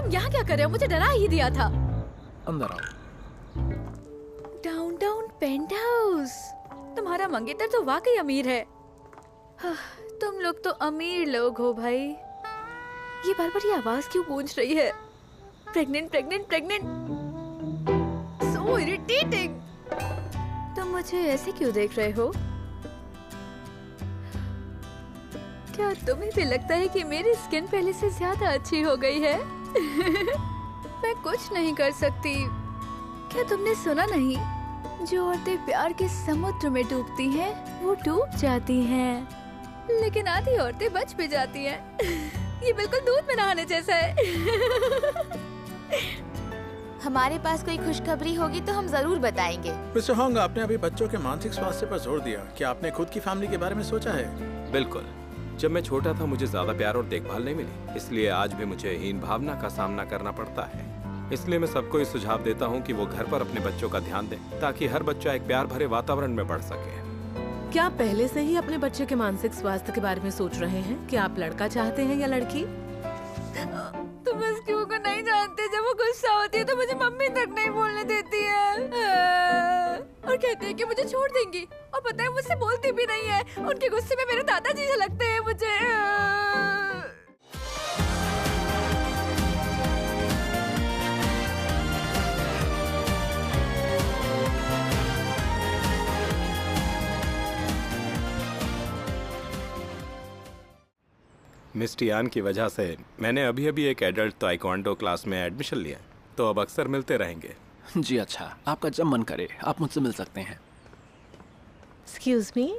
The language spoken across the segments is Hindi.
तुम यहाँ क्या कर रहे हो? मुझे डरा ही दिया था। अंदर आओ। Downtown paint house. तुम्हारा मंगेतर तो वाकई अमीर है। तुम लोग तो अमीर लोग हो भाई। ये बार बार ये आवाज क्यों गूंज रही है? Pregnant pregnant pregnant, so irritating. तुम मुझे ऐसे क्यों देख रहे हो? क्या तुम्हें भी लगता है कि मेरी स्किन पहले से ज्यादा अच्छी हो गई है? मैं कुछ नहीं कर सकती। क्या तुमने सुना नहीं? जो औरतें प्यार के समुद्र में डूबती हैं, वो डूब जाती हैं, लेकिन आधी औरतें बच भी जाती हैं। ये बिल्कुल दूध में नहाने जैसा है। हमारे पास कोई खुशखबरी होगी तो हम जरूर बताएंगे। मिस्टर होंग, आपने अभी बच्चों के मानसिक स्वास्थ्य पर जोर दिया। क्या आपने खुद की फैमिली के बारे में सोचा है? बिल्कुल। जब मैं छोटा था मुझे ज्यादा प्यार और देखभाल नहीं मिली, इसलिए आज भी मुझे हीन भावना का सामना करना पड़ता है। इसलिए मैं सबको ये सुझाव देता हूँ कि वो घर पर अपने बच्चों का ध्यान दें, ताकि हर बच्चा एक प्यार भरे वातावरण में बढ़ सके। क्या आप पहले से ही अपने बच्चे के मानसिक स्वास्थ्य के बारे में सोच रहे हैं कि आप लड़का चाहते हैं या लड़की? तुम इस क्यों को नहीं जानते। जब वो गुस्सा होती है तो मुझे मम्मी तक नहीं बोलने देती है, और कहती है कि मुझे छोड़ देंगी। और पता है मुझसे बोलती भी नहीं है। उनके गुस्से में मेरे दादाजी से लगते हैं मुझे। मिस टियान की वजह से मैंने अभी अभी एक एडल्ट ताइक्वांडो क्लास में एडमिशन लिया, तो अब अक्सर मिलते रहेंगे। जी अच्छा, आपका जब मन करे आप मुझसे मिल सकते हैं। Excuse me.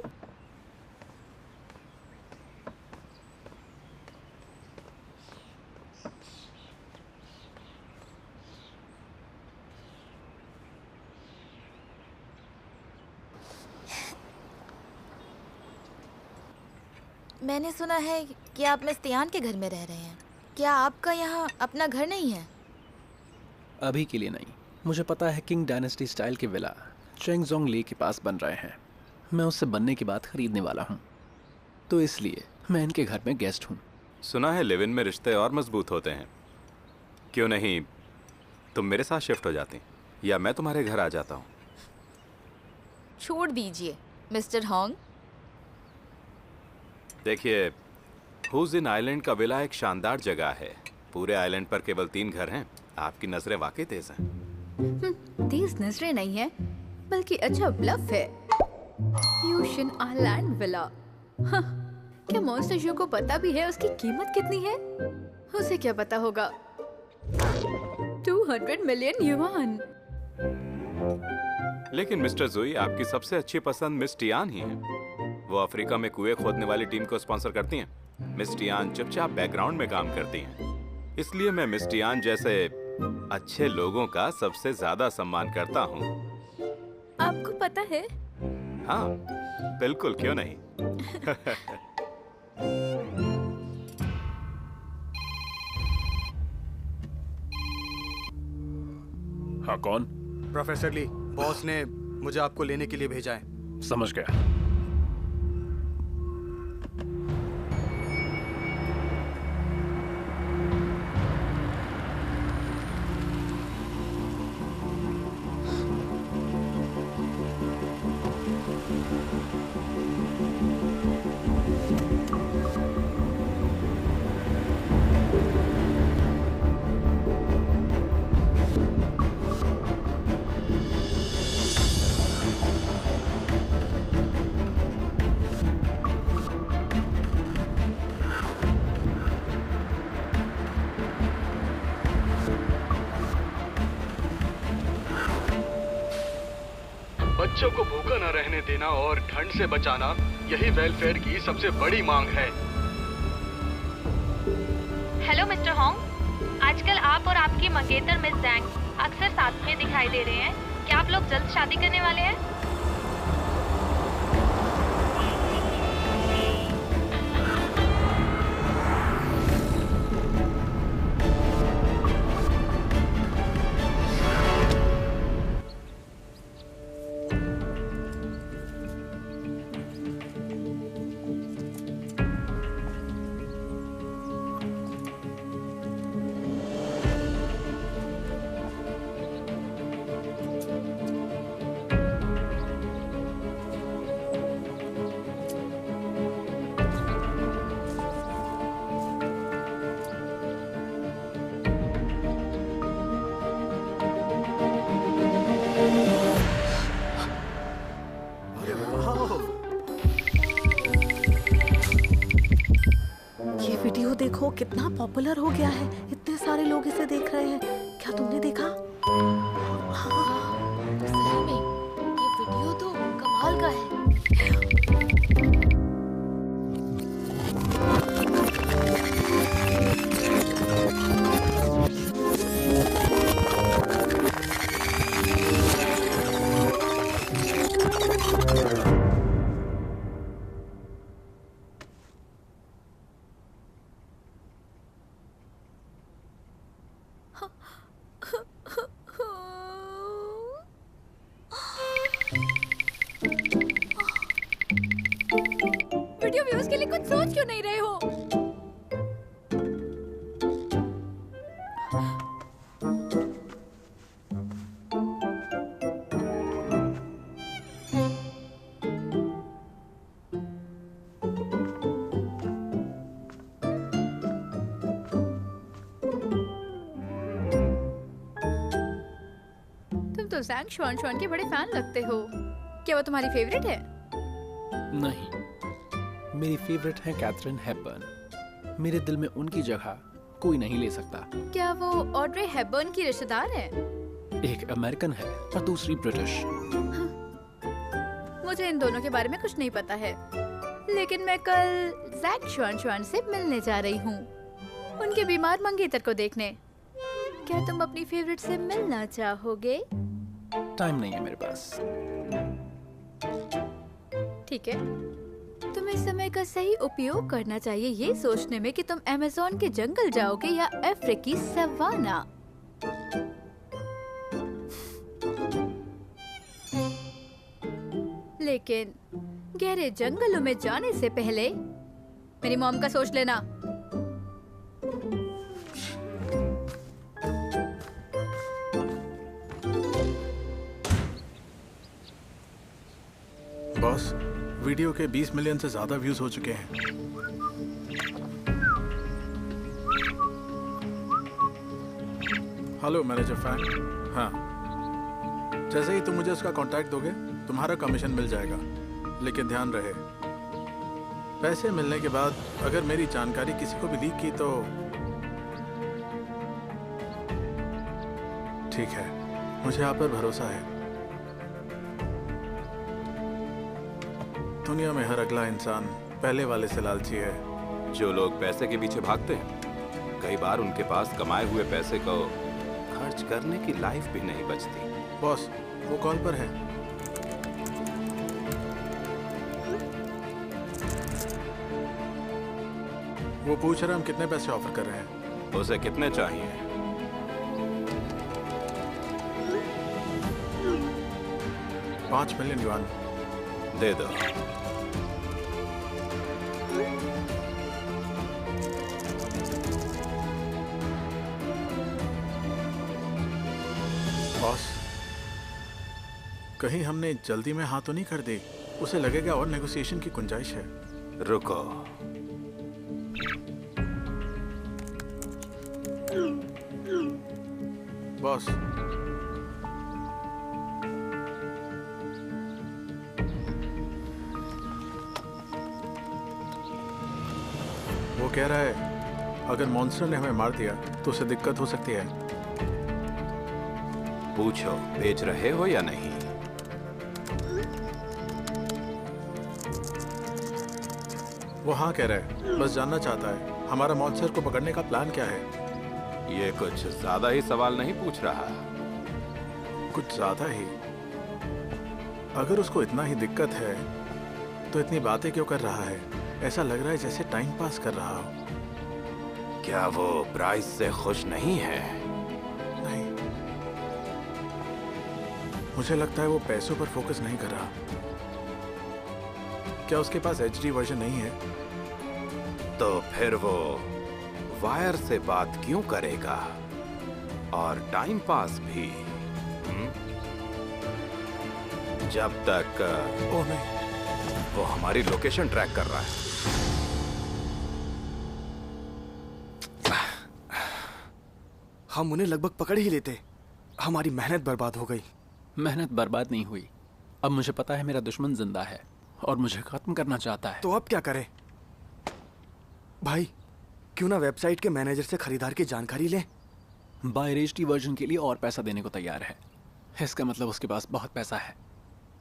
मैंने सुना है कि आप मिस तियान के घर में रह रहे हैं। क्या आपका यहाँ अपना घर नहीं है? अभी के लिए नहीं। मुझे पता है किंग डायनेस्टी स्टाइल के विला चेंगजोंग ली के पास बन रहे हैं। मैं उससे बनने के बाद खरीदने वाला हूँ, तो इसलिए मैं इनके घर में गेस्ट हूँ। सुना है लिव इन में रिश्ते और मजबूत होते हैं। क्यों नहीं तुम मेरे साथ शिफ्ट हो जाती, या मैं तुम्हारे घर आ जाता हूँ? छोड़ दीजिए मिस्टर होंग। देखिए, हुज इन आइलैंड का विला एक शानदार जगह है। पूरे आइलैंड पर केवल 3 घर हैं। आपकी नजरें वाकई तेज हैं। तेज नजरें नहीं है, बल्कि अच्छा ब्लफ है। यूशिन आइलैंड विला। क्या मॉन्स्टर शो को पता भी है उसकी कीमत कितनी है? उसे क्या पता होगा। 200 मिलियन युआन। लेकिन मिस्टर जोई, आपकी सबसे अच्छी पसंद मिस टियान ही है। वो अफ्रीका में कुएं खोदने वाली टीम को स्पॉन्सर करती हैं। मिस टियान चुपचाप बैकग्राउंड में काम करती हैं। इसलिए मैं मिस टियान जैसे अच्छे लोगों का सबसे ज्यादा सम्मान करता हूँ। आपको पता है? हाँ बिल्कुल, क्यों नहीं। हाँ, कौन? प्रोफेसर ली, बॉस ने मुझे आपको लेने के लिए भेजा है। समझ गया। बच्चों को भूखा न रहने देना और ठंड से बचाना, यही वेलफेयर की सबसे बड़ी मांग है। हेलो मिस्टर होंग, आजकल आप और आपकी मंगेतर मिस जैंग अक्सर साथ में दिखाई दे रहे हैं। क्या आप लोग जल्द शादी करने वाले हैं? देखो कितना पॉपुलर हो गया है, इतने सारे लोग इसे देख रहे हैं। क्या तुमने देखा? सही में ये वीडियो तो कमाल का है। वीडियो व्यूज के लिए कुछ सोच क्यों नहीं रहे हो? तुम तो जैंग शुआन के बड़े फैन लगते हो। क्या वो तुम्हारी फेवरेट है? नहीं, मेरी फेवरेट है कैथरीन हेपबर्न। मेरे दिल में उनकी जगह कोई नहीं ले सकता। क्या वो ऑड्रे हेपबर्न की रिश्तेदार है? एक अमेरिकन है और दूसरी ब्रिटिश। मुझे इन दोनों के बारे में कुछ नहीं पता है, लेकिन मैं कल जैंग शुआन से मिलने जा रही हूँ, उनके बीमार मंगेतर को देखने। क्या तुम अपनी फेवरेट से मिलना चाहोगे? टाइम नहीं है मेरे पास। ठीक है, तुम्हें समय का सही उपयोग करना चाहिए ये सोचने में कि तुम अमेज़न के जंगल जाओगे या अफ्रीकी सवाना। लेकिन गहरे जंगलों में जाने से पहले मेरी मॉम का सोच लेना। बॉस, वीडियो के 20 मिलियन से ज्यादा व्यूज हो चुके हैं। Hello manager fan. हाँ, जैसे ही तुम मुझे उसका कांटेक्ट दोगे तुम्हारा कमीशन मिल जाएगा, लेकिन ध्यान रहे पैसे मिलने के बाद अगर मेरी जानकारी किसी को भी लीक की तो ठीक है, मुझे आप पर भरोसा है। दुनिया में हर अगला इंसान पहले वाले से लालची है। जो लोग पैसे के पीछे भागते हैं, कई बार उनके पास कमाए हुए पैसे को खर्च करने की लाइफ भी नहीं बचती। बॉस, वो कॉल पर है। वो पूछ रहा हम कितने पैसे ऑफर कर रहे हैं। उसे कितने चाहिए? $5 मिलियन। दे दो। बॉस, कहीं हमने जल्दी में हाथ तो नहीं कर दी? उसे लगेगा और नेगोशिएशन की गुंजाइश है। रुको, बॉस, वो कह रहा है अगर मॉन्स्टर ने हमें मार दिया तो उसे दिक्कत हो सकती है। पूछो बेच रहे हो या नहीं? वो हाँ कह रहा है, बस जानना चाहता है हमारा मॉन्स्टर को पकड़ने का प्लान क्या है। ये कुछ ज्यादा ही सवाल नहीं पूछ रहा? कुछ ज्यादा ही। अगर उसको इतना ही दिक्कत है तो इतनी बातें क्यों कर रहा है? ऐसा लग रहा है जैसे टाइम पास कर रहा हो। क्या वो प्राइस से खुश नहीं है? नहीं, मुझे लगता है वो पैसों पर फोकस नहीं कर रहा। क्या उसके पास HD वर्जन नहीं है? तो फिर वो वायर से बात क्यों करेगा और टाइम पास भी? जब तक ओह नहीं, वो हमारी लोकेशन ट्रैक कर रहा है। हम उन्हें लगभग पकड़ ही लेते, हमारी मेहनत बर्बाद हो गई। मेहनत बर्बाद नहीं हुई। अब मुझे पता है मेरा दुश्मन जिंदा है और मुझे खत्म करना चाहता है। तो अब क्या करें? भाई, क्यों ना वेबसाइट के मैनेजर से खरीदार की जानकारी लें। बायर एचडी वर्जन के लिए और पैसा देने को तैयार है। इसका मतलब उसके पास बहुत पैसा है।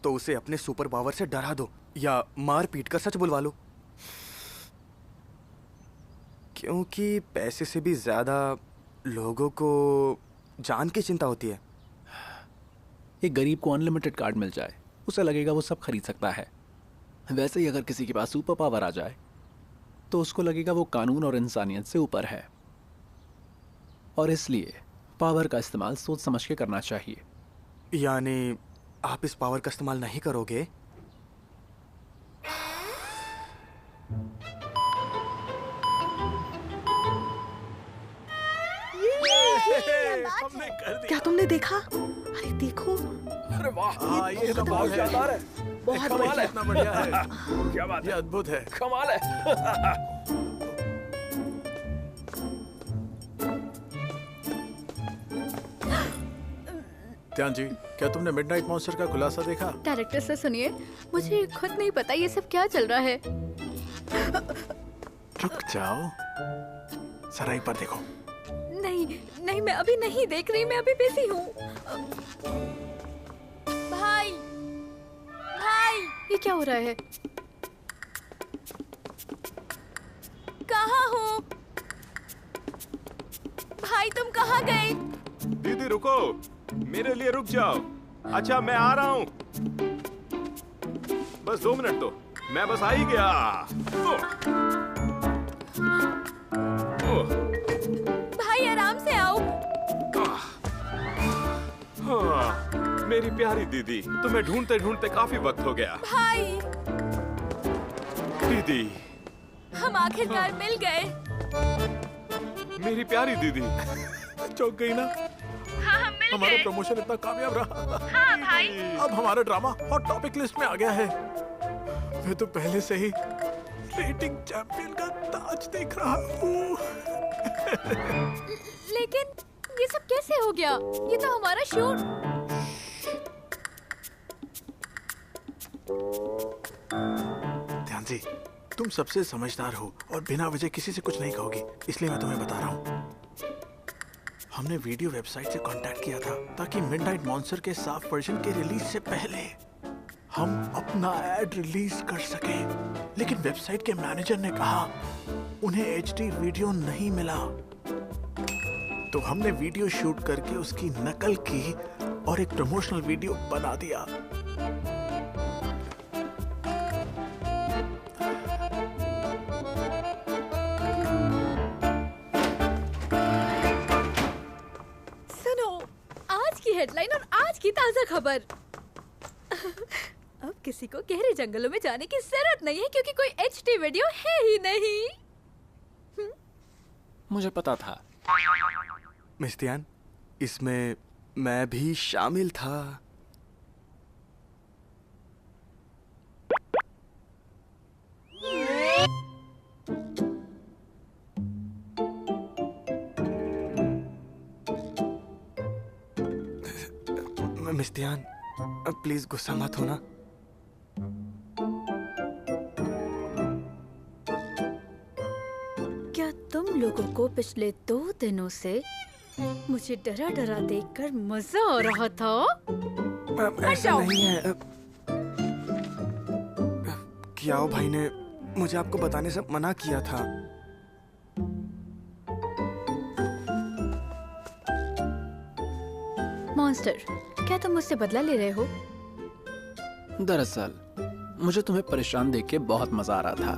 तो उसे अपने सुपर पावर से डरा दो या मार पीट कर सच बुलवा लो, क्योंकि पैसे से भी ज्यादा लोगों को जान की चिंता होती है। एक गरीब को अनलिमिटेड कार्ड मिल जाए, उसे लगेगा वो सब खरीद सकता है। वैसे ही अगर किसी के पास सुपर पावर आ जाए तो उसको लगेगा वो कानून और इंसानियत से ऊपर है। और इसलिए पावर का इस्तेमाल सोच समझ के करना चाहिए। यानी आप इस पावर का इस्तेमाल नहीं करोगे? हमने कर दिया। क्या तुमने देखा? अरे देखो, अरे वाह, ये तो बहुत शानदार है। बहुत बढ़िया। इतना बढ़िया है। क्या बात ये अद्भुत है। कमाल है। ध्यान जी, क्या तुमने मिडनाइट मॉन्स्टर का खुलासा देखा? डायरेक्टर से सुनिए, मुझे खुद नहीं पता ये सब क्या चल रहा है। रुक जाओ, जरा एक बार देखो। नहीं नहीं, मैं अभी नहीं देख रही, मैं अभी बिजी हूँ। भाई भाई, ये क्या हो रहा है? कहाँ हो भाई? तुम कहाँ गए? दीदी रुको, मेरे लिए रुक जाओ। अच्छा मैं आ रहा हूँ, बस 2 मिनट दो, मैं बस आ ही गया। भाई आराम से आओ। हाँ, मेरी प्यारी दीदी, तुम्हें ढूंढते ढूंढते काफी वक्त हो गया। भाई दीदी, हम आखिरकार मिल गए। मेरी प्यारी दीदी। चौंक गई ना? हाँ हम मिल हमारा गए। प्रमोशन इतना कामयाब रहा। हाँ भाई। अब हमारा ड्रामा हॉट टॉपिक लिस्ट में आ गया है। मैं तो पहले से ही रेटिंग चैंपियन का ताज देख रहा हूँ। लेकिन ये सब कैसे हो गया? ये तो हमारा शूट। ध्यान जी, तुम सबसे समझदार हो और बिना वजह किसी से कुछ नहीं कहोगी, इसलिए मैं तुम्हें बता रहा हूँ। हमने वीडियो वेबसाइट से कांटेक्ट किया था ताकि मिडनाइट मॉन्स्टर के साफ वर्जन के रिलीज से पहले हम अपना एड रिलीज कर सकें। लेकिन वेबसाइट के मैनेजर ने कहा उन्हें एचडी वीडियो नहीं मिला। तो हमने वीडियो शूट करके उसकी नकल की और एक प्रमोशनल वीडियो बना दिया। सुनो, आज की हेडलाइन और आज की ताजा खबर। अब किसी को गहरे जंगलों में जाने की जरूरत नहीं है क्योंकि कोई एचडी वीडियो है ही नहीं। मुझे पता था। मिस ध्यान, इसमें मैं भी शामिल था। मिस ध्यान, प्लीज गुस्सा मत होना। क्या तुम लोगों को पिछले 2 दिनों से मुझे डरा डरा देखकर मजा आ रहा था? ऐसा नहीं है। कियाओ भाई ने मुझे आपको बताने से मना किया था। मॉन्स्टर, क्या तुम मुझसे बदला ले रहे हो? दरअसल मुझे तुम्हें परेशान देख के बहुत मजा आ रहा था।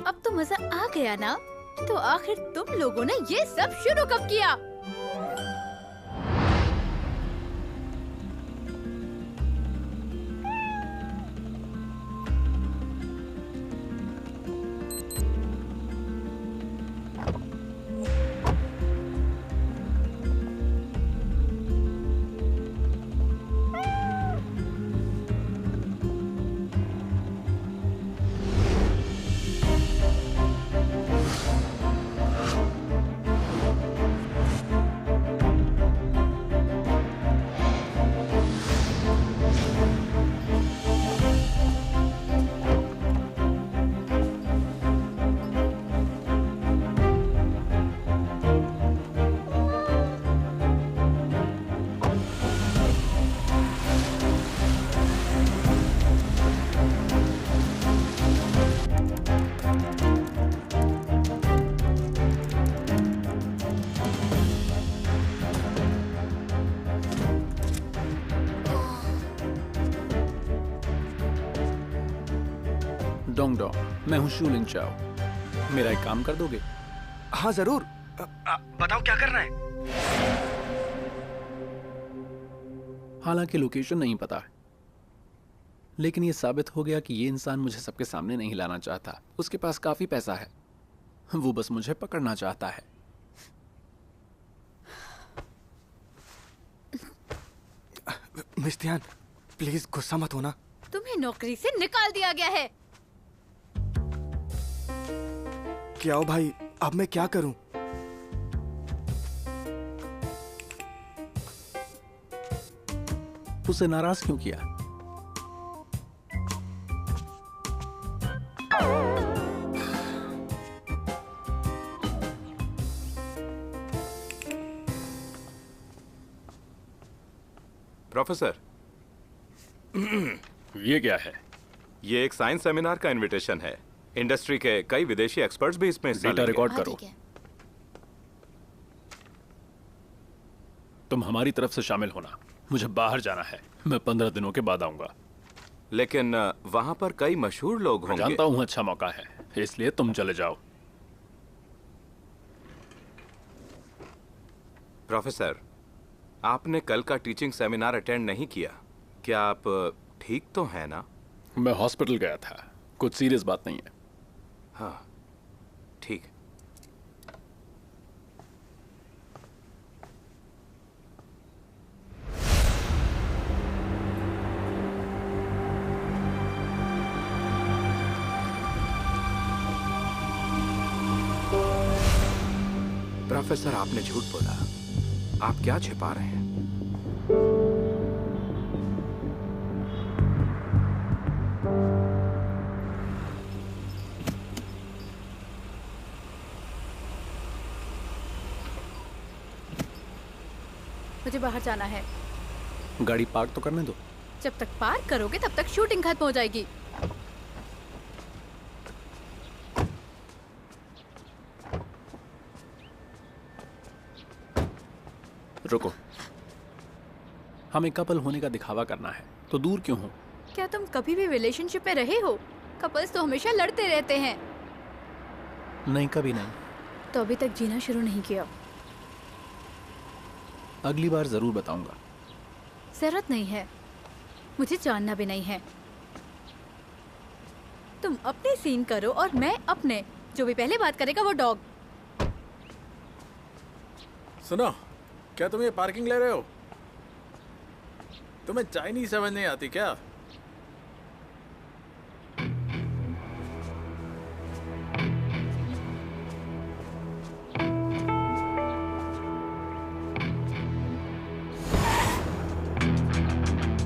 अब तो मजा आ गया ना? तो आखिर तुम लोगों ने ये सब शुरू कब किया? डोंग डोंग, मैं हूँ शूलिंग चाओ। मेरा एक काम कर दोगे? हाँ जरूर। बताओ क्या करना है। हालांकि लोकेशन नहीं पता, लेकिन ये साबित हो गया कि ये इंसान मुझे सबके सामने नहीं लाना चाहता। उसके पास काफी पैसा है, वो बस मुझे पकड़ना चाहता है। मिस तियान, प्लीज गुस्सा मत होना। तुम्हें नौकरी से निकाल दिया गया है। क्या हो भाई, अब मैं क्या करूं? उसे नाराज क्यों किया? प्रोफेसर, ये क्या है? ये एक साइंस सेमिनार का इनविटेशन है। इंडस्ट्री के कई विदेशी एक्सपर्ट्स भी इसमें हिस्सा डेटा लेंगे। रिकॉर्ड हाँ, करो। ठीक है। तुम हमारी तरफ से शामिल होना। मुझे बाहर जाना है, मैं 15 दिनों के बाद आऊंगा। लेकिन वहां पर कई मशहूर लोग होंगे। जानता हूँ अच्छा मौका है, इसलिए तुम चले जाओ। प्रोफेसर, आपने कल का टीचिंग सेमिनार अटेंड नहीं किया। क्या आप ठीक तो हैं ना? मैं हॉस्पिटल गया था, कुछ सीरियस बात नहीं है। हाँ, ठीक। प्रोफेसर, आपने झूठ बोला। आप क्या छिपा रहे हैं? मुझे बाहर जाना है। गाड़ी पार्क तो करने दो। जब तक पार्क करोगे तब तक शूटिंग खत्म हो जाएगी। रुको, हमें कपल होने का दिखावा करना है, तो दूर क्यों हो? क्या तुम कभी भी रिलेशनशिप में रहे हो? कपल्स तो हमेशा लड़ते रहते हैं। नहीं, कभी नहीं। तो अभी तक जीना शुरू नहीं किया। अगली बार जरूर बताऊंगा। जरूरत नहीं है, मुझे जानना भी नहीं है। तुम अपने सीन करो और मैं अपने। जो भी पहले बात करेगा वो डॉग। सुनो, क्या तुम ये पार्किंग ले रहे हो? तुम्हें चाइनीज समझ नहीं आती क्या?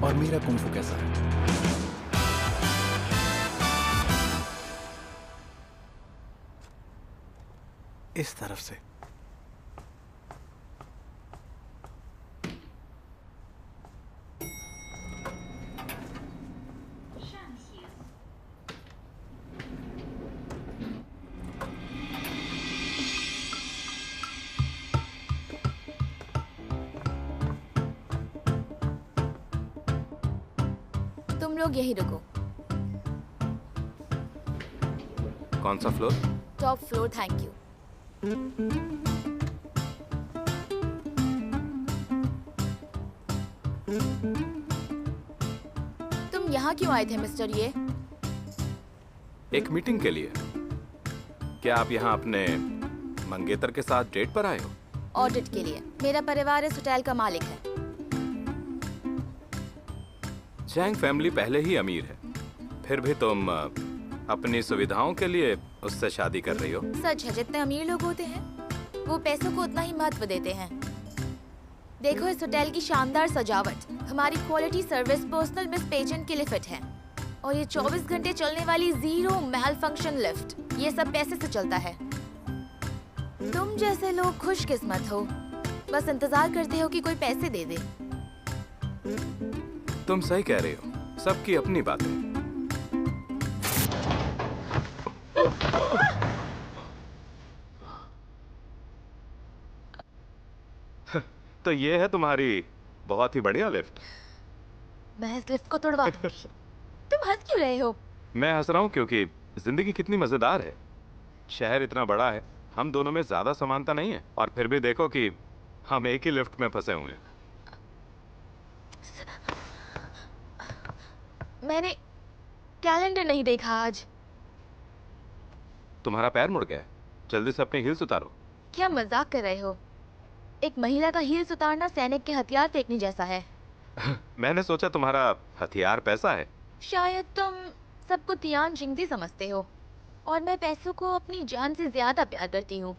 और मेरा कुंफू कैसा है? इस तरफ से। तुम लोग यही रुको। कौन सा floor? Top floor, thank you. तुम यहाँ क्यों आए थे मिस्टर ये? एक मीटिंग के लिए। क्या आप यहाँ अपने मंगेतर के साथ डेट पर आए हो? ऑडिट के लिए। मेरा परिवार इस होटल का मालिक है। चैंग फैमिली पहले ही अमीर है, फिर भी तुम अपनी सुविधाओं के लिए उससे शादी कर रही हो। सच है, जितने अमीर लोग होते हैं वो पैसों को उतना ही महत्व देते हैं। देखो इस होटल की शानदार सजावट, हमारी quality service personal miss pageant के लिए फिट है, और ये 24 घंटे चलने वाली जीरो मैल फंक्शन लिफ्ट, ये सब पैसे से चलता है। तुम जैसे लोग खुशकिस्मत हो, बस इंतजार करते हो कि कोई पैसे दे दे। तुम सही कह रही हो, सबकी अपनी बात है। तो ये है तुम्हारी बहुत ही बढ़िया लिफ्ट। मैं इस लिफ्ट को तोड़वा दूंगी। तुम हंस क्यों रहे हो? मैं हंस रहा हूँ क्योंकि जिंदगी कितनी मजेदार है। शहर इतना बड़ा है, हम दोनों में ज्यादा समानता नहीं है, और फिर भी देखो कि हम एक ही लिफ्ट में फंसे हुए हैं। मैंने कैलेंडर नहीं देखा आज। तुम्हारा पैर मुड़ गया है, जल्दी से अपने हील्स उतारो। क्या मजाक कर रहे हो? एक महिला का हील्स उतारना सैनिक के हथियार फेंकने जैसा है। मैंने सोचा तुम्हारा हथियार पैसा है। शायद तुम सबको तियान जिंगदी समझते हो, और मैं पैसों को अपनी जान से ज्यादा प्यार करती हूँ।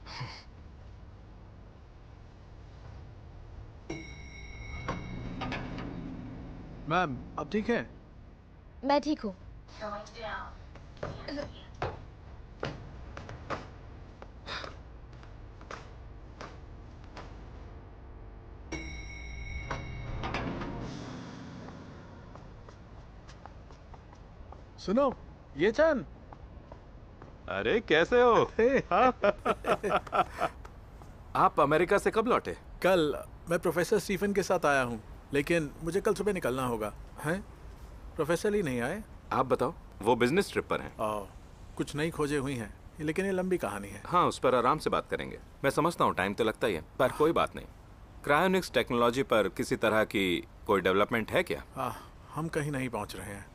मैम, अब ठीक है? मैं ठीक हूँ। सुनो, ये चंद। अरे कैसे हो? आप अमेरिका से कब लौटे? कल। मैं प्रोफेसर स्टीफन के साथ आया हूँ, लेकिन मुझे कल सुबह निकलना होगा। हैं? प्रोफेसर ली नहीं आए? आप बताओ। वो बिजनेस ट्रिप पर हैं। कुछ नई खोजें हुई हैं, लेकिन ये लंबी कहानी है। हाँ, उस पर आराम से बात करेंगे। मैं समझता हूँ टाइम तो लगता ही है, पर कोई बात नहीं। क्रायोनिक्स टेक्नोलॉजी पर किसी तरह की कोई डेवलपमेंट है क्या? हम कहीं नहीं पहुँच रहे हैं।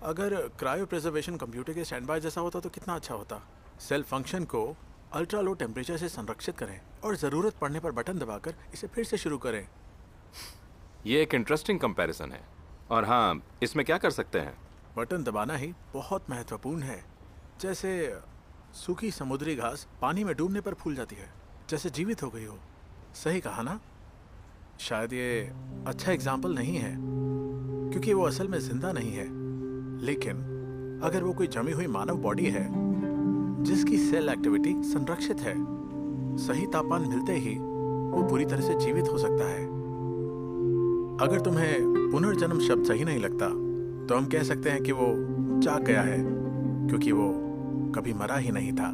अगर क्रायो प्रिजर्वेशन कंप्यूटर के स्टैंड बाय जैसा होता तो कितना अच्छा होता। सेल फंक्शन को अल्ट्रा लो टेम्परेचर से संरक्षित करें और ज़रूरत पड़ने पर बटन दबाकर इसे फिर से शुरू करें। ये एक इंटरेस्टिंग कंपैरिजन है। और हाँ, इसमें क्या कर सकते हैं? बटन दबाना ही बहुत महत्वपूर्ण है। जैसे सूखी समुद्री घास पानी में डूबने पर फूल जाती है, जैसे जीवित हो गई हो। सही कहा ना? शायद ये अच्छा एग्जाम्पल नहीं है, क्योंकि वो असल में जिंदा नहीं है। लेकिन अगर वो कोई जमी हुई मानव बॉडी है जिसकी सेल एक्टिविटी संरक्षित है, सही तापमान मिलते ही वो पूरी तरह से जीवित हो सकता है। अगर तुम्हें पुनर्जन्म शब्द सही नहीं लगता, तो हम कह सकते हैं कि वो जाग गया है, क्योंकि वो कभी मरा ही नहीं था।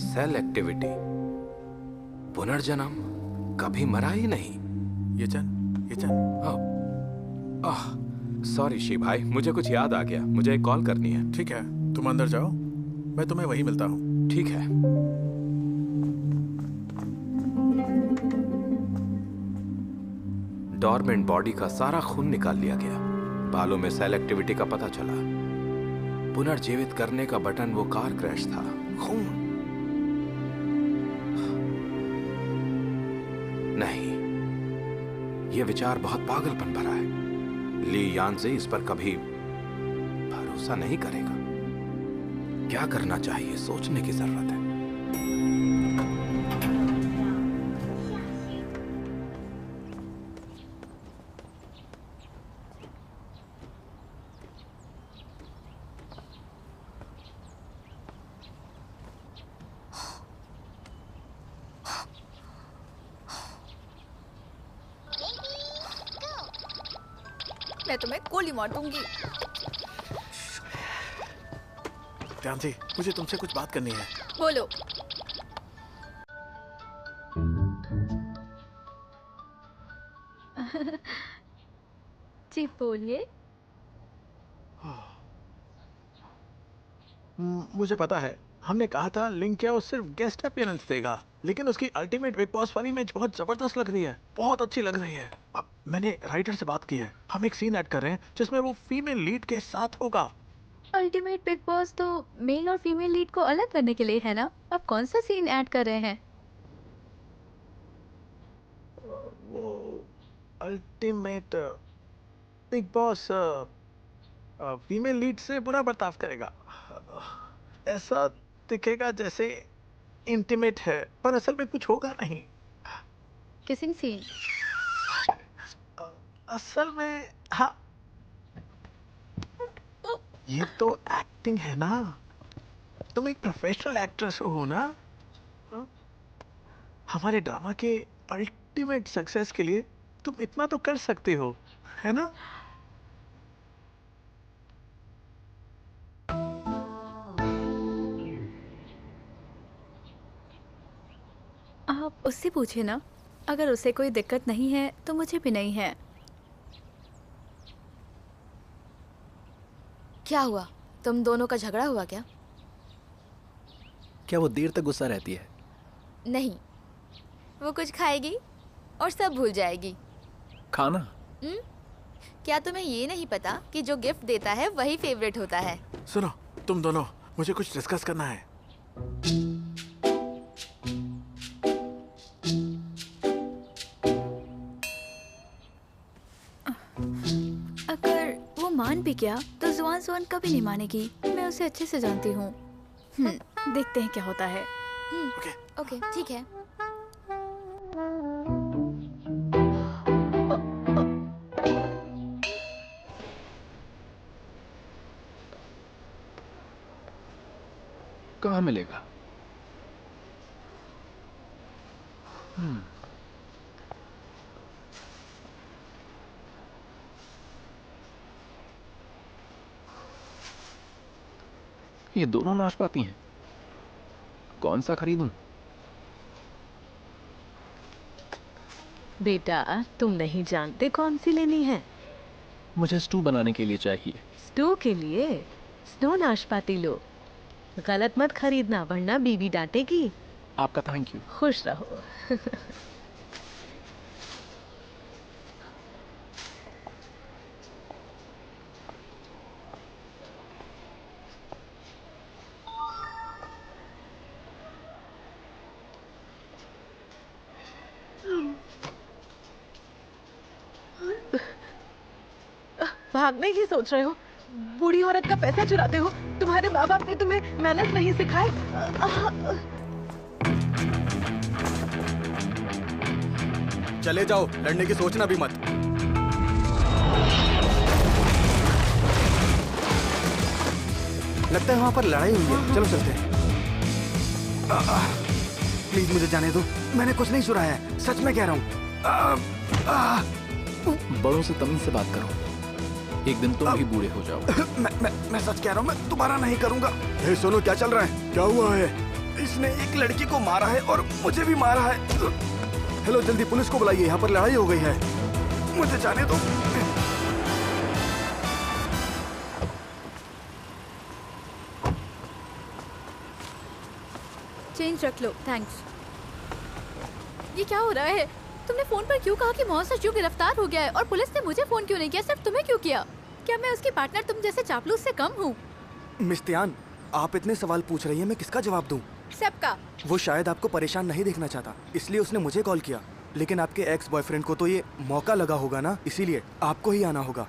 सेल एक्टिविटी, पुनर्जन्म, कभी मरा ही नहीं। ये चन। सॉरी शी भाई, मुझे कुछ याद आ गया। मुझे एक कॉल करनी है। ठीक है, तुम अंदर जाओ, मैं तुम्हें वहीं मिलता हूँ। ठीक है। डॉर्मेंट बॉडी का सारा खून निकाल लिया गया। बालों में सेल एक्टिविटी का पता चला। पुनर्जीवित करने का बटन वो कार क्रैश था। खून नहीं, ये विचार बहुत पागलपन भरा है। ली यानज़ी इस पर कभी भरोसा नहीं करेगा। क्या करना चाहिए, सोचने की जरूरत है। मैं तुम्हें गोली मार दूंगी। ध्यान से, मुझे तुमसे कुछ बात करनी है। बोलो। जी बोलिए। मुझे पता है, हमने कहा था लिंकिया वो सिर्फ गेस्ट अपीयरेंस देगा, लेकिन उसकी अल्टीमेट बिग बॉस वाली मैच बहुत जबरदस्त लग रही है, बहुत अच्छी लग रही है। अब मैंने राइटर से बात की है, हम एक सीन ऐड कर रहे हैं जिसमें वो फीमेल लीड के साथ होगा। अल्टीमेट बिग बॉस तो मेल और फीमेल लीड को अलग करने के लिए है ना? आप कौन सा सीन ऐड कर रहे हैं? वो ultimate big boss female lead से बुरा बर्ताव करेगा। ऐसा दिखेगा जैसे इंटीमेट है, पर असल में कुछ होगा नहीं। Kissing scene? असल में हाँ, ये तो एक्टिंग है ना। तुम एक प्रोफेशनल एक्ट्रेस हो ना। हमारे ड्रामा के अल्टीमेट सक्सेस के लिए तुम इतना तो कर सकते हो, है ना? आप उससे पूछे ना, अगर उसे कोई दिक्कत नहीं है तो मुझे भी नहीं है। क्या हुआ? तुम दोनों का झगड़ा हुआ क्या? क्या वो देर तक गुस्सा रहती है? नहीं, वो कुछ खाएगी और सब भूल जाएगी। खाना? क्या तुम्हें ये नहीं पता कि जो गिफ्ट देता है वही फेवरेट होता है? सुनो, तुम दोनों, मुझे कुछ डिस्कस करना है। अगर वो मान भी गया तो जुआन कभी नहीं मानेगी। मैं उसे अच्छे से जानती हूँ। देखते हैं क्या होता है। ओके, ठीक है। कहाँ मिलेगा? ये दोनों नाशपाती हैं। कौन सा खरीदूं? बेटा, तुम नहीं जानते कौन सी लेनी है? मुझे स्टू बनाने के लिए चाहिए। स्टू के लिए स्नो नाशपाती लो। गलत मत खरीदना वरना बीवी डांटेगी। आपका थैंक यू। खुश रहो। भागने की सोच रहे हो? बूढ़ी औरत का पैसा चुराते हो? तुम्हारे माँ बाप ने तुम्हें मैनर्स नहीं सिखाए? चले जाओ, लड़ने की सोचना भी मत। लगता है वहां पर लड़ाई हुई है। चलो चलते हैं। प्लीज मुझे जाने दो, मैंने कुछ नहीं चुराया है, सच में कह रहा हूँ। बड़ों से तमीज से बात करो, एक दिन तुम भी बूढ़े हो जाओ। मैं सच कह रहा हूँ, मैं दोबारा नहीं करूंगा। हे सुनो, क्या चल रहा है? क्या हुआ है? इसने एक लड़की को मारा है और मुझे भी मारा है। हेलो, जल्दी पुलिस को बुलाइए, यहाँ पर लड़ाई हो गई है। मुझे जाने दो। चेंज रख लो, थैंक्स। ये क्या हो रहा है? तुमने फोन पर क्यों कहा कि मॉन्स्टर क्यों गिरफ्तार हो गया है और पुलिस ने मुझे फोन क्यों नहीं किया, सिर्फ तुम्हें क्यों किया? क्या मैं उसकी पार्टनर तुम जैसे चापलूस से कम हूँ? मिस तियान, आप इतने सवाल पूछ रही हैं, मैं किसका जवाब दूं? सबका। वो शायद आपको परेशान नहीं देखना चाहता, इसलिए उसने मुझे कॉल किया। लेकिन आपके एक्स बॉयफ्रेंड को तो ये मौका लगा होगा ना, इसीलिए आपको ही आना होगा।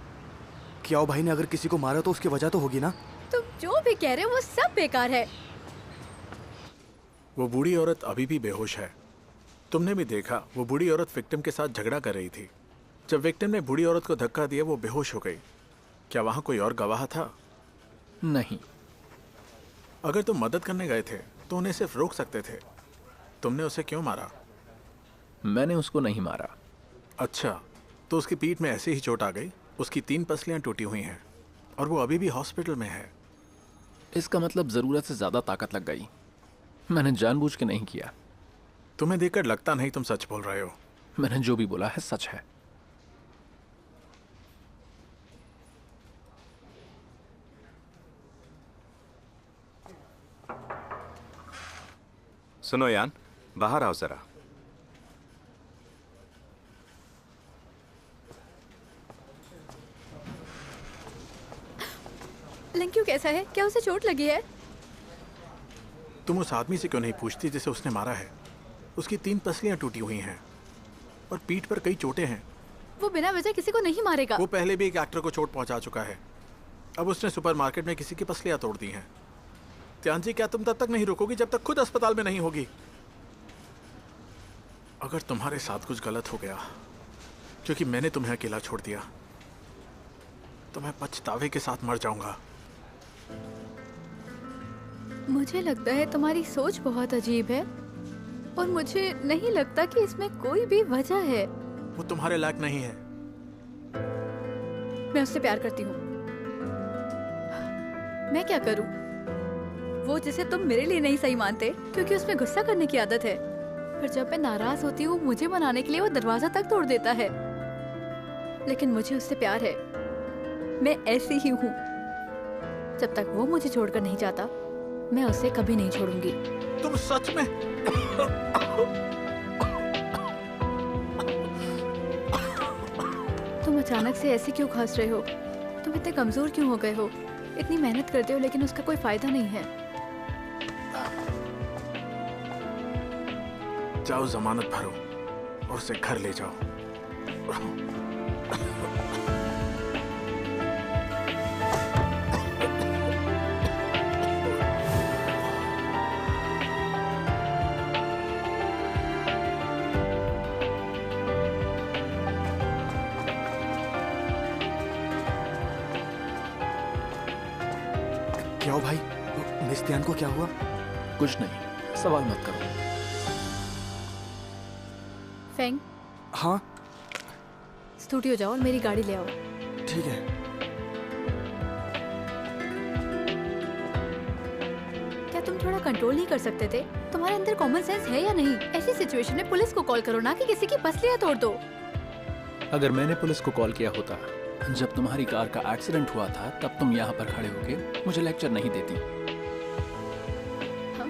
क्याओ भाई ने अगर किसी को मारा तो उसकी वजह तो होगी ना। तुम जो भी कह रहे हो वो सब बेकार है। वो बूढ़ी औरत अभी भी बेहोश है। तुमने भी देखा, वो बूढ़ी औरत विक्टिम के साथ झगड़ा कर रही थी। जब विक्टिम ने बूढ़ी औरत को धक्का दिया, वो बेहोश हो गई। क्या वहां कोई और गवाह था? नहीं। अगर तुम मदद करने गए थे तो उन्हें सिर्फ रोक सकते थे। तुमने उसे क्यों मारा? मैंने उसको नहीं मारा। अच्छा, तो उसकी पीठ में ऐसे ही चोट आ गई। उसकी 3 पसलियां टूटी हुई हैं और वो अभी भी हॉस्पिटल में है। इसका मतलब जरूरत से ज्यादा ताकत लग गई। मैंने जानबूझ के नहीं किया। तुम्हें देखकर लगता नहीं तुम सच बोल रहे हो। मैंने जो भी बोला है सच है। सुनो यान, बाहर आओ जरा। लिंक्यू कैसा है? क्या उसे चोट लगी है? तुम उस आदमी से क्यों नहीं पूछती जिसे उसने मारा है? उसकी 3 पसलियां टूटी हुई हैं और पीठ पर कई चोटें हैं। वो बिना वजह किसी को नहीं मारेगा। वो पहले भी एक एक्टर को चोट पहुंचा चुका है। अब उसने सुपरमार्केट में किसी की पसलियां तोड़ दी हैं। त्यांजी, क्या तुम तब तक नहीं रुकोगी जब तक खुद अस्पताल में नहीं होगी? अगर तुम्हारे साथ कुछ गलत हो गया क्योंकि मैंने तुम्हें अकेला छोड़ दिया तो मैं पछतावे के साथ मर जाऊंगा। मुझे लगता है तुम्हारी सोच बहुत अजीब है और मुझे नहीं लगता कि इसमें कोई भी वजह है। वो तुम्हारे लायक नहीं है। मैं उससे प्यार करती हूँ। मैं क्या करूँ? वो जिसे तुम मेरे लिए नहीं सही मानते क्योंकि उसमें गुस्सा करने की आदत है, पर जब मैं नाराज होती हूँ मुझे मनाने के लिए वो दरवाजा तक तोड़ देता है। लेकिन मुझे उससे प्यार है। मैं ऐसी ही हूँ। जब तक वो मुझे छोड़कर नहीं जाता, मैं उसे कभी नहीं छोड़ूंगी। तुम सच में? तुम अचानक से ऐसे क्यों खांस रहे हो? तुम इतने कमजोर क्यों हो गए हो? इतनी मेहनत करते हो लेकिन उसका कोई फायदा नहीं है। जाओ जमानत भरो और उसे घर ले जाओ। क्या हो भाई, मिस तियान को क्या हुआ? कुछ नहीं, सवाल मत करो। फेंग, हाँ स्टूडियो जाओ और मेरी गाड़ी ले आओ। ठीक है। क्या तुम थोड़ा कंट्रोल नहीं कर सकते थे? तुम्हारे अंदर कॉमन सेंस है या नहीं? ऐसी सिचुएशन में पुलिस को कॉल करो ना कि किसी की पसलियां तोड़ दो। अगर मैंने पुलिस को कॉल किया होता जब तुम्हारी कार का एक्सीडेंट हुआ था, तब तुम यहाँ पर खड़े होके मुझे लेक्चर नहीं देती। हाँ?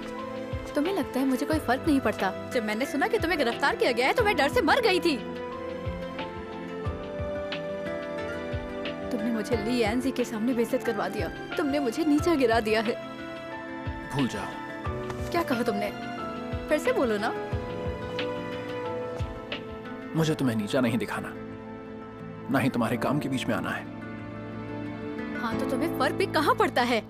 तुम्हें लगता है मुझे कोई फर्क नहीं पड़ता? जब मैंने सुना कि तुम्हें गिरफ्तार किया गया है तो मैं डर से मर गई थी। तुमने मुझे ली एनजी के सामने बेइज्जत करवा दिया। तुमने मुझे नीचा गिरा दिया है। भूल जाओ। क्या कहा तुमने? फिर से बोलो ना। मुझे तुम्हें नीचा नहीं दिखाना, ना ही तुम्हारे काम के बीच में आना है। हाँ, तो तुम्हें फर्क भी कहाँ पड़ता है?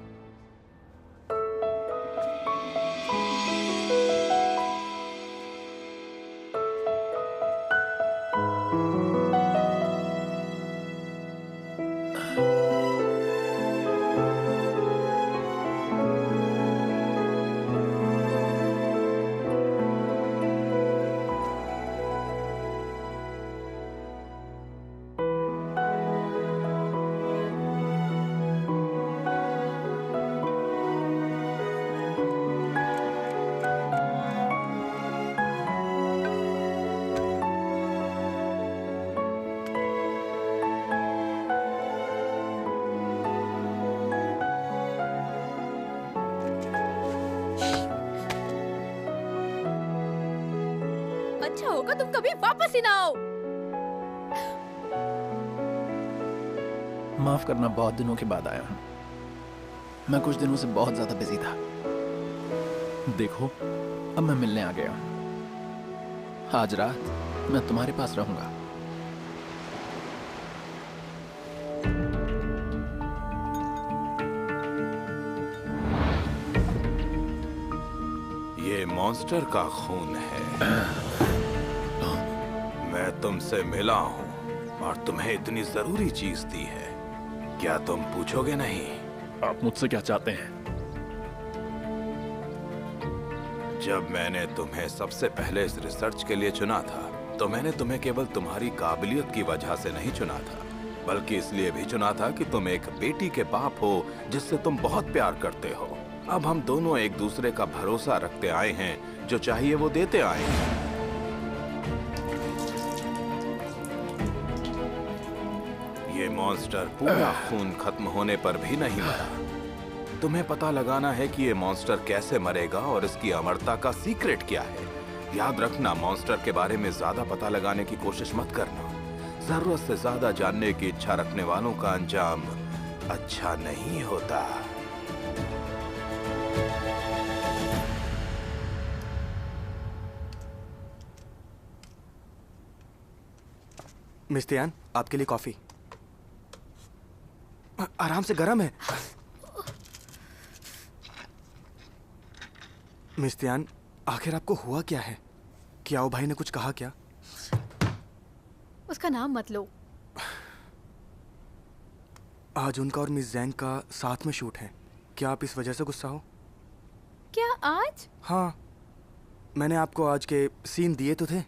अच्छा होगा तुम कभी वापस ही ना आओ। माफ करना, बहुत दिनों के बाद आया हूँ। मैं कुछ दिनों से बहुत ज्यादा बिजी था। देखो, अब मैं मिलने आ गया हूँ। आज रात मैं तुम्हारे पास रहूंगा। ये मॉन्स्टर का खून है। मैं तुमसे मिला हूँ और तुम्हें इतनी जरूरी चीज दी है, क्या तुम पूछोगे नहीं? आप मुझसे क्या चाहते हैं? जब मैंने तुम्हें सबसे पहले इस रिसर्च के लिए चुना था, तो मैंने तुम्हें केवल तुम्हारी काबिलियत की वजह से नहीं चुना था, बल्कि इसलिए भी चुना था कि तुम एक बेटी के बाप हो जिससे तुम बहुत प्यार करते हो। अब हम दोनों एक दूसरे का भरोसा रखते आए हैं, जो चाहिए वो देते आए हैं। ये मॉन्स्टर पूरा खून खत्म होने पर भी नहीं मरा। तुम्हें पता लगाना है कि ये मॉन्स्टर कैसे मरेगा और इसकी अमरता का सीक्रेट क्या है। याद रखना, मॉन्स्टर के बारे में ज्यादा पता लगाने की कोशिश मत करना। जरूरत से ज्यादा जानने की इच्छा रखने वालों का अंजाम अच्छा नहीं होता। मिस तियान, आपके लिए कॉफी। आराम से, गरम है। मिस तियान, आखिर आपको हुआ क्या है? क्या वो भाई ने कुछ कहा क्या? उसका नाम मत लो। आज उनका और मिस जैंग का साथ में शूट है। क्या आप इस वजह से गुस्सा हो? क्या आज? हाँ, मैंने आपको आज के सीन दिए तो थे।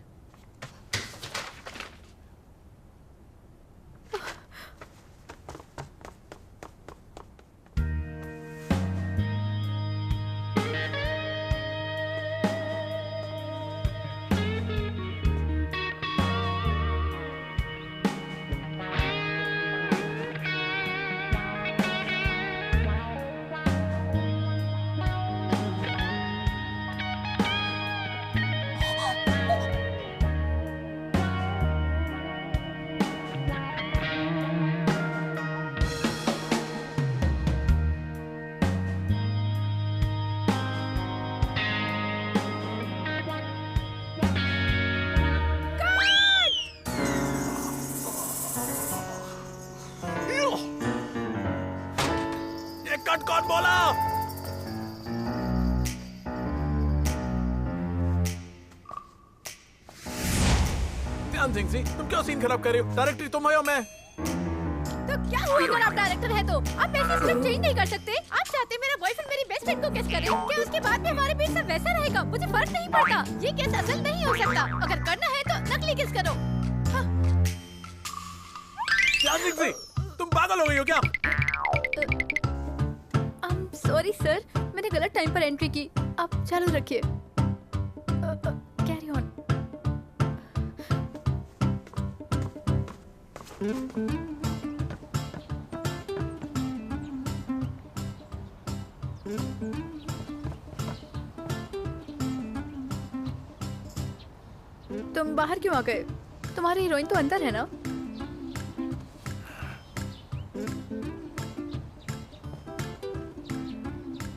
कट कौन बोला? ध्यान सिंह जी, तुम क्यों सीन खराब कर रहे हो? डायरेक्टरी तुम हो या मैं? तो क्या हुआ अगर आप डायरेक्टर है तो? आप मेरी स्क्रिप्ट चेंज नहीं कर सकते? आप चाहते मेरा बॉयफ्रेंड मेरी बेस्ट फ्रेंड को किस करे? क्या उसके बाद भी हमारे बीच सब वैसा रहेगा? मुझे फर्क नहीं पड़ता। ये केस असल नहीं हो सकता। अगर करना है तो नकली किस करो। ध्यान सिंह जी, तुम पागल हो गई हो क्या? सॉरी सर, मैंने गलत टाइम पर एंट्री की। आप चालू रखिए। Carry on. तुम बाहर क्यों आ गए? तुम्हारी हीरोइन तो अंदर है ना?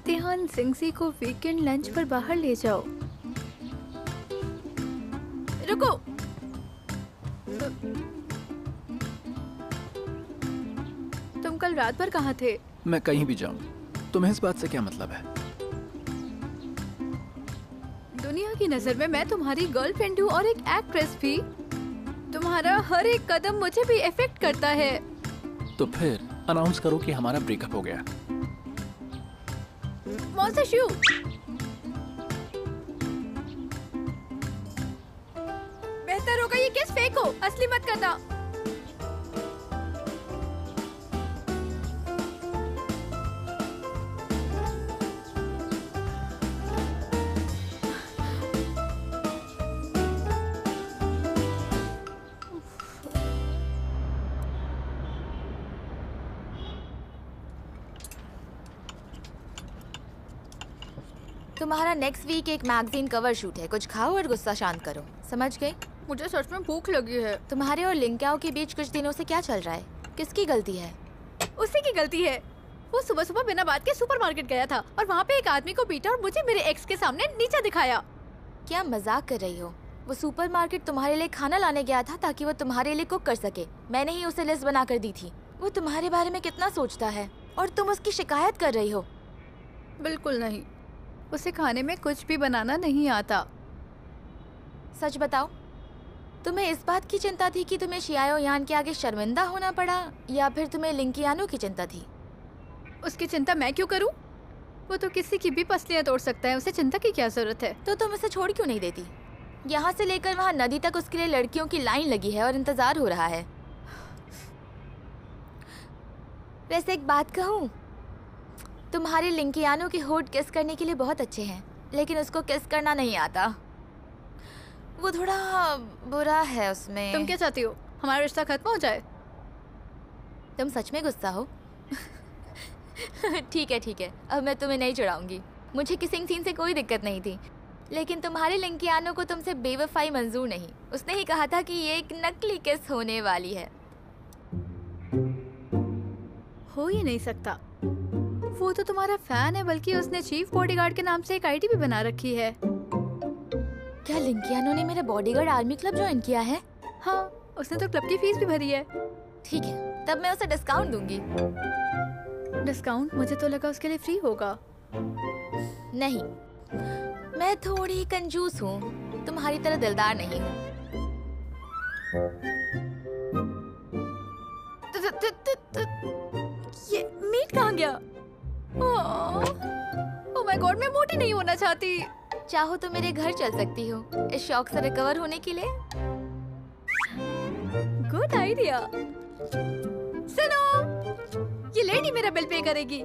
ध्यान सिंह जी को वीकेंड लंच पर बाहर ले जाओ। रुको। तुम कल रात भर कहाँ थे? मैं कहीं भी जाऊं, तुम्हें इस बात से क्या मतलब है? दुनिया की नजर में मैं तुम्हारी गर्लफ्रेंड हूँ और एक एक्ट्रेस भी। तुम्हारा हर एक कदम मुझे भी इफेक्ट करता है। तो फिर अनाउंस करो कि हमारा ब्रेकअप हो गया। मौसा शू। बेहतर होगा ये केस फेक हो, असली मत करना। तुम्हारा नेक्स्ट वीक एक मैगजीन कवर शूट है। कुछ खाओ और गुस्सा शांत करो, समझ गए? मुझे सच में भूख लगी है। तुम्हारे और लिंक्याओ के बीच कुछ दिनों से क्या चल रहा है? किसकी गलती है? उसी की गलती है। वो सुबह सुबह बिना बात के सुपरमार्केट गया था और वहाँ पे एक आदमी को पीटा और मुझे मेरे एक्स के सामने नीचा दिखाया। क्या मजाक कर रही हो? वो सुपरमार्केट तुम्हारे लिए खाना लाने गया था ताकि वो तुम्हारे लिए कुक कर सके। मैंने ही उसे लिस्ट बना कर दी थी। वो तुम्हारे बारे में कितना सोचता है और तुम उसकी शिकायत कर रही हो। बिल्कुल नहीं, उसे खाने में कुछ भी बनाना नहीं आता। सच बताओ, तुम्हें इस बात की चिंता थी कि तुम्हें शियाओ यान के आगे शर्मिंदा होना पड़ा, या फिर तुम्हें लिंकियानो की चिंता थी? उसकी चिंता मैं क्यों करूं? वो तो किसी की भी पसलियां तोड़ सकता है, उसे चिंता की क्या जरूरत है? तो तुम उसे छोड़ क्यों नहीं देती? यहाँ से लेकर वहाँ नदी तक उसके लिए लड़कियों की लाइन लगी है और इंतजार हो रहा है। वैसे एक बात कहूँ, तुम्हारे लिंकियानो के होठ किस करने के लिए बहुत अच्छे हैं, लेकिन उसको किस करना नहीं आता। वो थोड़ा बुरा है उसमें। तुम क्या चाहती हो, हमारा रिश्ता खत्म हो जाए? तुम सच में गुस्सा हो? ठीक है, अब मैं तुम्हें नहीं चिढ़ाऊंगी। मुझे किसिंग सीन से कोई दिक्कत नहीं थी, लेकिन तुम्हारे लिंकियानो को तुमसे बेवफाई मंजूर नहीं। उसने ही कहा था कि ये एक नकली किस होने वाली है। हो ही नहीं सकता। वो तो तुम्हारा फैन है, बल्कि उसने चीफ बॉडीगार्ड के नाम से एक आईडी भी बना रखी है। क्या लिंकियानो ने मेरा बॉडीगार्ड आर्मी क्लब ज्वाइन किया है? हाँ, उसने तो क्लब की फीस भी भरी है। ठीक है, तब मैं उसे डिस्काउंट दूंगी। डिस्काउंट? मुझे तो लगा उसके लिए फ्री होगा। नहीं, मैं थोड़ी कंजूस हूँ, तुम्हारी तरह दिलदार नहीं हूँ। ये मीट कहाँ गया? ओह माय गॉड, मैं मोटी नहीं होना चाहती। चाहो तो मेरे घर चल सकती हो इस शौक से रिकवर होने के लिए। Good idea. सुनो, ये लेडी मेरा बिल पे करेगी।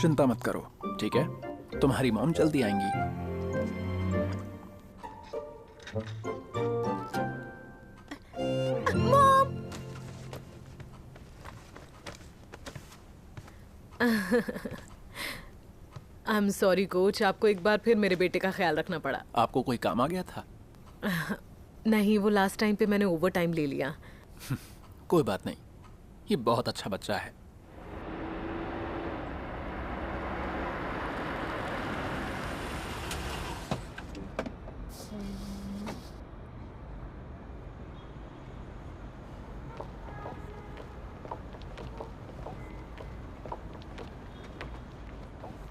चिंता मत करो, ठीक है? तुम्हारी मॉम जल्दी आएंगी। Mom! I am sorry coach, आपको एक बार फिर मेरे बेटे का ख्याल रखना पड़ा। आपको कोई काम आ गया था? नहीं, वो लास्ट टाइम पे मैंने ओवर टाइम ले लिया। कोई बात नहीं, ये बहुत अच्छा बच्चा है।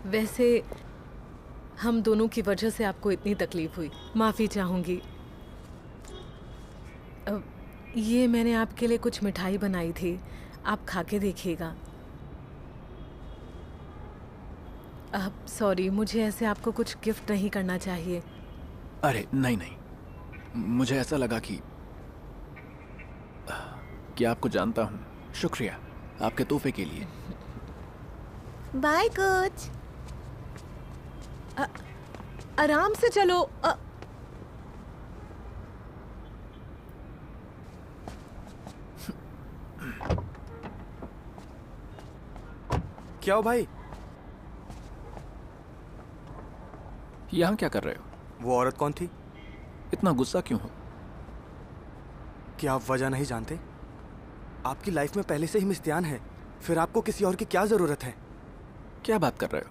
वैसे हम दोनों की वजह से आपको इतनी तकलीफ हुई, माफ़ी चाहूँगी। ये मैंने आपके लिए कुछ मिठाई बनाई थी, आप खा के देखिएगा। सॉरी, मुझे ऐसे आपको कुछ गिफ्ट नहीं करना चाहिए। अरे नहीं नहीं, मुझे ऐसा लगा कि आपको जानता हूँ। शुक्रिया आपके तोहफे के लिए। By coach. आराम से चलो। क्या हो भाई? यहाँ क्या कर रहे हो? वो औरत कौन थी? इतना गुस्सा क्यों हो? क्या आप वजह नहीं जानते? आपकी लाइफ में पहले से ही मिस्टियान है, फिर आपको किसी और की क्या जरूरत है? क्या बात कर रहे हो?